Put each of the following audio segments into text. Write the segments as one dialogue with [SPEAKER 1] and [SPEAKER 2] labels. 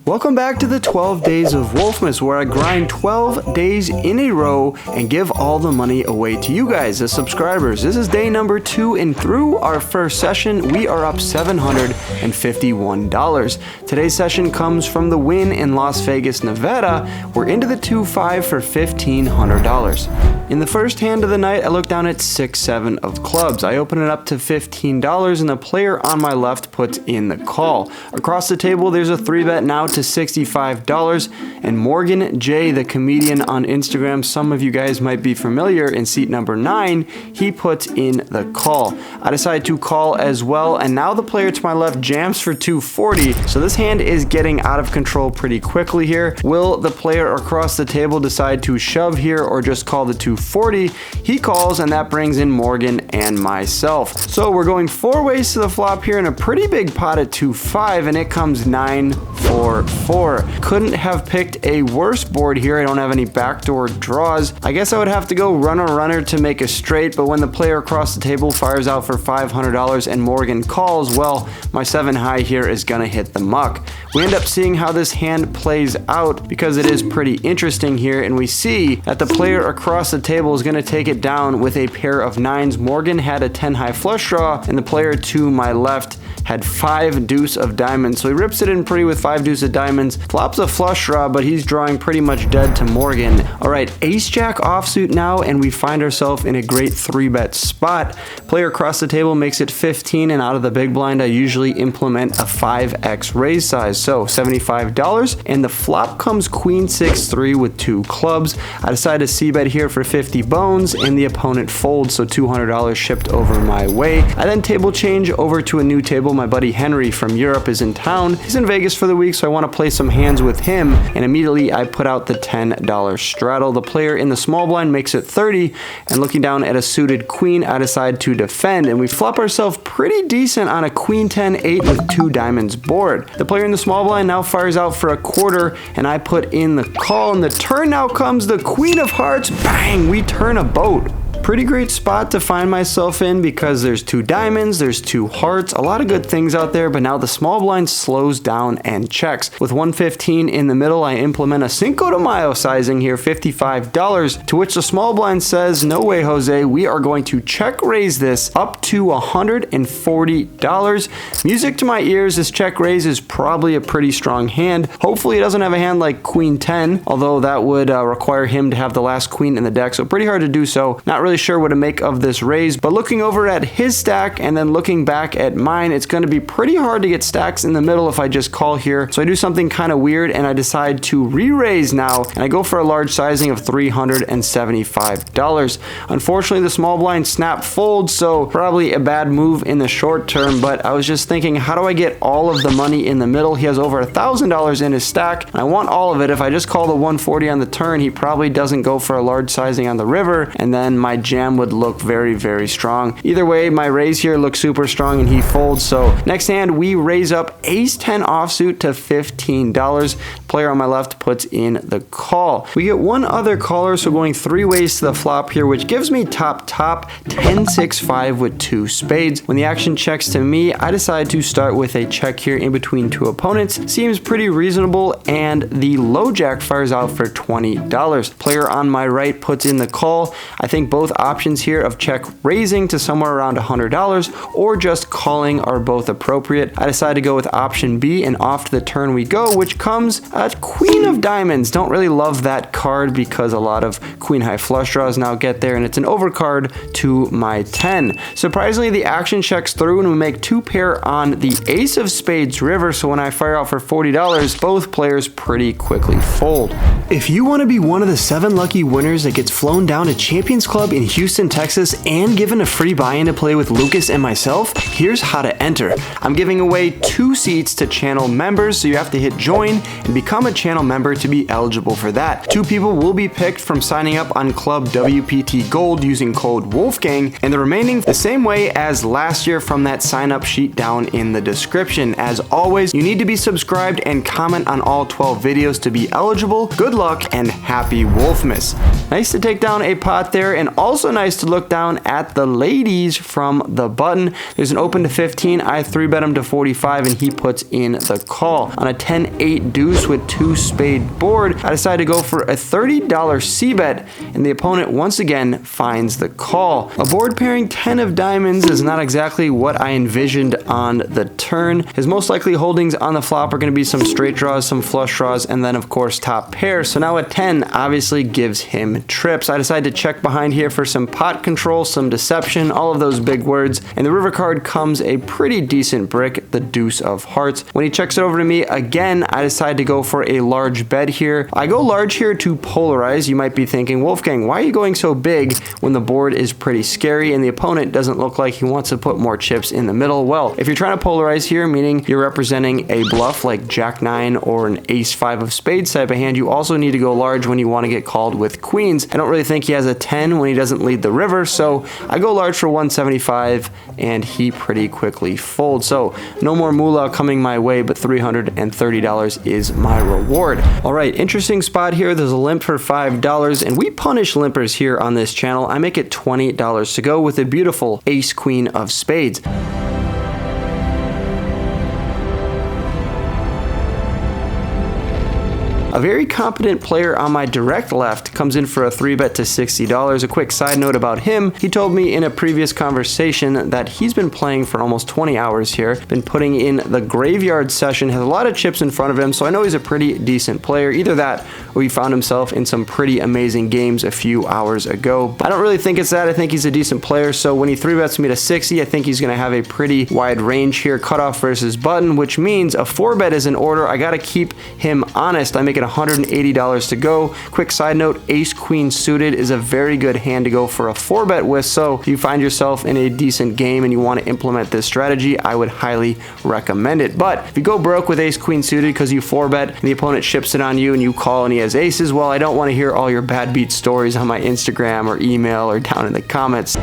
[SPEAKER 1] Welcome back to the 12 days of Wolfmas, where I grind 12 days in a row and give all the money away to you guys, the subscribers. This is day number 2, and through our first session, we are up $751. Today's session comes from the Wynn in Las Vegas, Nevada. We're into the 2-5 for $1,500. In the first hand of the night, I look down at 6-7 of clubs. I open it up to $15, and the player on my left puts in the call. Across the table, there's a 3-bet now to $65, and Morgan J, the comedian on Instagram, some of you guys might be familiar, in seat number 9, he puts in the call. I decide to call as well, and now the player to my left jams for $240, so this hand is getting out of control pretty quickly here. Will the player across the table decide to shove here or just call the $240? He calls, and that brings in Morgan and myself. So we're going 4 ways to the flop here in a pretty big pot at 2-5, and it comes 9-4-4. Couldn't have picked a worse board here. I don't have any backdoor draws. I guess I would have to go runner to make a straight, but when the player across the table fires out for $500 and Morgan calls, well, my 7 high here is gonna hit the muck. We end up seeing how this hand plays out because it is pretty interesting here, and we see that the player across the table is gonna take it down with a pair of 9s. Morgan had a 10 high flush draw, and the player to my left had 5 deuce of diamonds, so he rips it in pretty with 5 deuce of diamonds, flops a flush draw, but he's drawing pretty much dead to Morgan. Alright, ace jack offsuit now, and we find ourselves in a great 3-bet spot. Player across the table makes it 15, and out of the big blind I usually implement a 5x raise size, so $75, and the flop comes queen 6-3 with 2 clubs. I decide to c-bet here for 50 bones, and the opponent folds, so $200 shipped over my way. I then table change over to a new table. My buddy Henry from Europe is in town. He's in Vegas for the week, so I want to play some hands with him, and immediately I put out the $10 straddle. The player in the small blind makes it 30, and looking down at a suited queen, I decide to defend, and we flop ourselves pretty decent on a queen 10-8 with 2 diamonds board. The player in the small blind now fires out for a quarter, and I put in the call, and the turn now comes the queen of hearts. Bang! We turn a boat. Pretty great spot to find myself in because there's 2 diamonds, there's 2 hearts, a lot of good things out there, but now the small blind slows down and checks. With 115 in the middle, I implement a Cinco de Mayo sizing here, $55, to which the small blind says, no way, Jose, we are going to check raise this up to $140. Music to my ears, this check raise is probably a pretty strong hand. Hopefully it doesn't have a hand like queen 10, although that would require him to have the last queen in the deck, so pretty hard to do so. Not really sure what to make of this raise, but looking over at his stack and then looking back at mine, it's going to be pretty hard to get stacks in the middle if I just call here. So I do something kind of weird, and I decide to re-raise now, and I go for a large sizing of $375. Unfortunately, the small blind snap folds, so probably a bad move in the short term, but I was just thinking, how do I get all of the money in the middle? He has over $1,000 in his stack, and I want all of it. If I just call the 140 on the turn, he probably doesn't go for a large sizing on the river, and then my jam would look very strong. Either way, my raise here looks super strong, and he folds. So next hand, we raise up ace 10 offsuit to $15. Player on my left puts in the call. We get one other caller, so going 3 ways to the flop here, which gives me top 10-6-5 with 2 spades. When the action checks to me, I decide to start with a check here in between 2 opponents. Seems pretty reasonable, and the low jack fires out for $20. Player on my right puts in the call. I think both options here of check raising to somewhere around $100 or just calling are both appropriate. I decided to go with option B, and off to the turn we go, which comes a queen of diamonds. Don't really love that card because a lot of queen high flush draws now get there, and it's an overcard to my 10. Surprisingly, the action checks through, and we make 2 pair on the ace of spades river, so when I fire out for $40, both players pretty quickly fold. If you want to be one of the 7 lucky winners that gets flown down to Champions Club in Houston, Texas, and given a free buy-in to play with Lucas and myself, here's how to enter. I'm giving away 2 seats to channel members, so you have to hit join and become a channel member to be eligible for that. 2 people will be picked from signing signing up on Club WPT Gold using code Wolfgang, and the remaining the same way as last year from that sign up sheet down in the description. As always, you need to be subscribed and comment on all 12 videos to be eligible. Good luck and happy Wolfmas. Nice to take down a pot there, and also nice to look down at the ladies from the button. There's an open to 15. I 3-bet him to 45 and he puts in the call. On a 10-8 deuce with 2 spade board, I decided to go for a $30 C-bet, and the opponent once again finds the call. A board pairing 10 of diamonds is not exactly what I envisioned on the turn. His most likely holdings on the flop are going to be some straight draws, some flush draws, and then of course top pair. So now a 10 obviously gives him trips. I decided to check behind here for some pot control, some deception, all of those big words, and the river card comes a pretty decent brick, the deuce of hearts. When he checks it over to me again, I decide to go for a large bet here. I go large here to polarize. You might be thinking, Wolfgang, why are you going so big when the board is pretty scary and the opponent doesn't look like he wants to put more chips in the middle? Well, if you're trying to polarize here, meaning you're representing a bluff like Jack 9 or an Ace 5 of spades type of hand, you also need to go large when you want to get called with queens. I don't really think he has a 10 when he doesn't lead the river, so I go large for 175 and he pretty quickly folds. So no more moolah coming my way, but $330 is my reward. All right, interesting spot here. There's a limp for $5, and we punish limpers here on this channel. I make it $20 to go with a beautiful ace queen of spades. A very competent player on my direct left comes in for a 3-bet to $60. A quick side note about him, he told me in a previous conversation that he's been playing for almost 20 hours here, been putting in the graveyard session, has a lot of chips in front of him, so I know he's a pretty decent player. Either that or he found himself in some pretty amazing games a few hours ago. I don't really think it's that. I think he's a decent player, so when he 3-bets me to 60, I think he's going to have a pretty wide range here, cutoff versus button, which means a 4-bet is in order. I got to keep him honest. I make it $180 to go. Quick side note, ace queen suited is a very good hand to go for a 4-bet with, so if you find yourself in a decent game and you want to implement this strategy, I would highly recommend it. But if you go broke with ace queen suited because you 4-bet and the opponent ships it on you and you call and he has aces, well, I don't want to hear all your bad beat stories on my Instagram or email or down in the comments.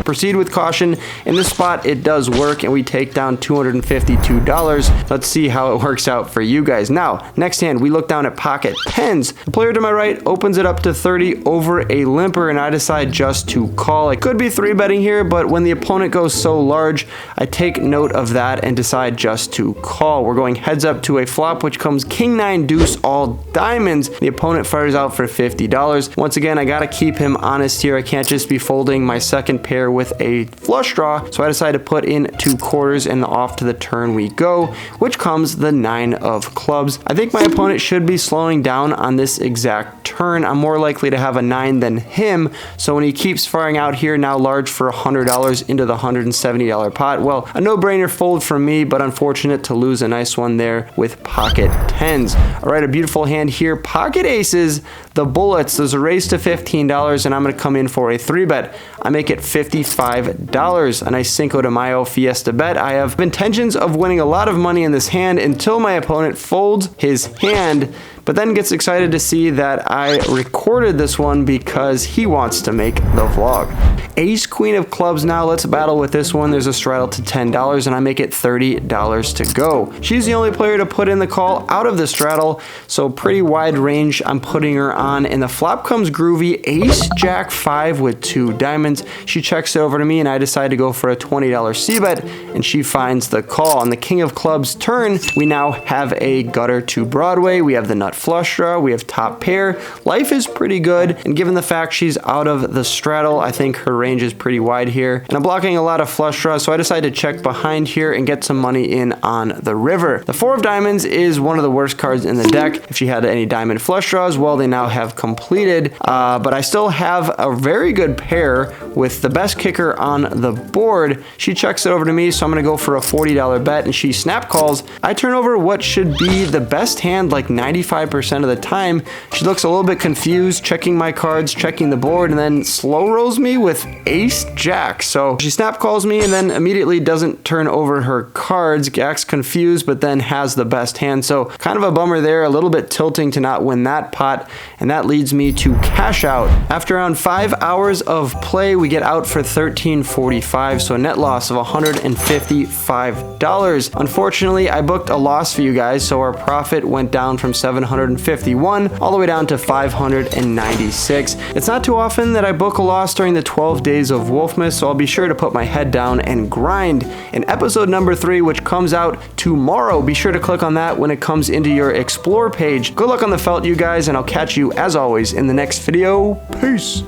[SPEAKER 1] Proceed with caution. In this spot, it does work, and we take down $252. Let's see how it works out for you guys. Now, next hand, we look down at pocket tens. The player to my right opens it up to 30 over a limper, and I decide just to call. I could be 3-betting here, but when the opponent goes so large, I take note of that and decide just to call. We're going heads up to a flop, which comes king 9 deuce all diamonds. The opponent fires out for $50. Once again, I gotta keep him honest here. I can't just be folding my second pair with a flush draw, so I decided to put in 2 quarters and off to the turn we go, which comes the 9 of clubs. I think my opponent should be slowing down on this exact turn. I'm more likely to have a 9 than him, so when he keeps firing out here, now large for $100 into the $170 pot, well, a no-brainer fold from me, but unfortunate to lose a nice one there with pocket tens. All right, a beautiful hand here, pocket aces, the bullets. There's a raise to $15, and I'm going to come in for a 3-bet. I make it $55. A nice Cinco de Mayo fiesta bet. I have intentions of winning a lot of money in this hand until my opponent folds his hand, but then gets excited to see that I recorded this one because he wants to make the vlog. Ace queen of clubs now. Let's battle with this one. There's a straddle to $10, and I make it $30 to go. She's the only player to put in the call out of the straddle, so pretty wide range I'm putting her on, and the flop comes groovy. Ace jack 5 with 2 diamonds. She checks it over to me, and I decide to go for a $20 c-bet, and she finds the call. On the king of clubs turn, we now have a gutter to Broadway. We have the nut flush draw. We have top pair. Life is pretty good, and given the fact she's out of the straddle, I think her range is pretty wide here, and I'm blocking a lot of flush draws, so I decided to check behind here and get some money in on the river. The 4 of diamonds is one of the worst cards in the deck. If she had any diamond flush draws, well, they now have completed, but I still have a very good pair with the best kicker on the board. She checks it over to me, so I'm gonna go for a $40 bet, and she snap calls. I turn over what should be the best hand, like 95% 95% of the time. She looks a little bit confused, checking my cards, checking the board, and then slow rolls me with ace jack. So she snap calls me and then immediately doesn't turn over her cards, acts confused, but then has the best hand. So kind of a bummer there, a little bit tilting to not win that pot, and that leads me to cash out. After around 5 hours of play, we get out for $13.45, so a net loss of $155. Unfortunately, I booked a loss for you guys, so our profit went down from $751 all the way down to $596. It's not too often that I book a loss during the 12 days of Wolfmas, so I'll be sure to put my head down and grind. In episode number 3, which comes out tomorrow, be sure to click on that when it comes into your explore page. Good luck on the felt, you guys, and I'll catch you as always in the next video. Peace.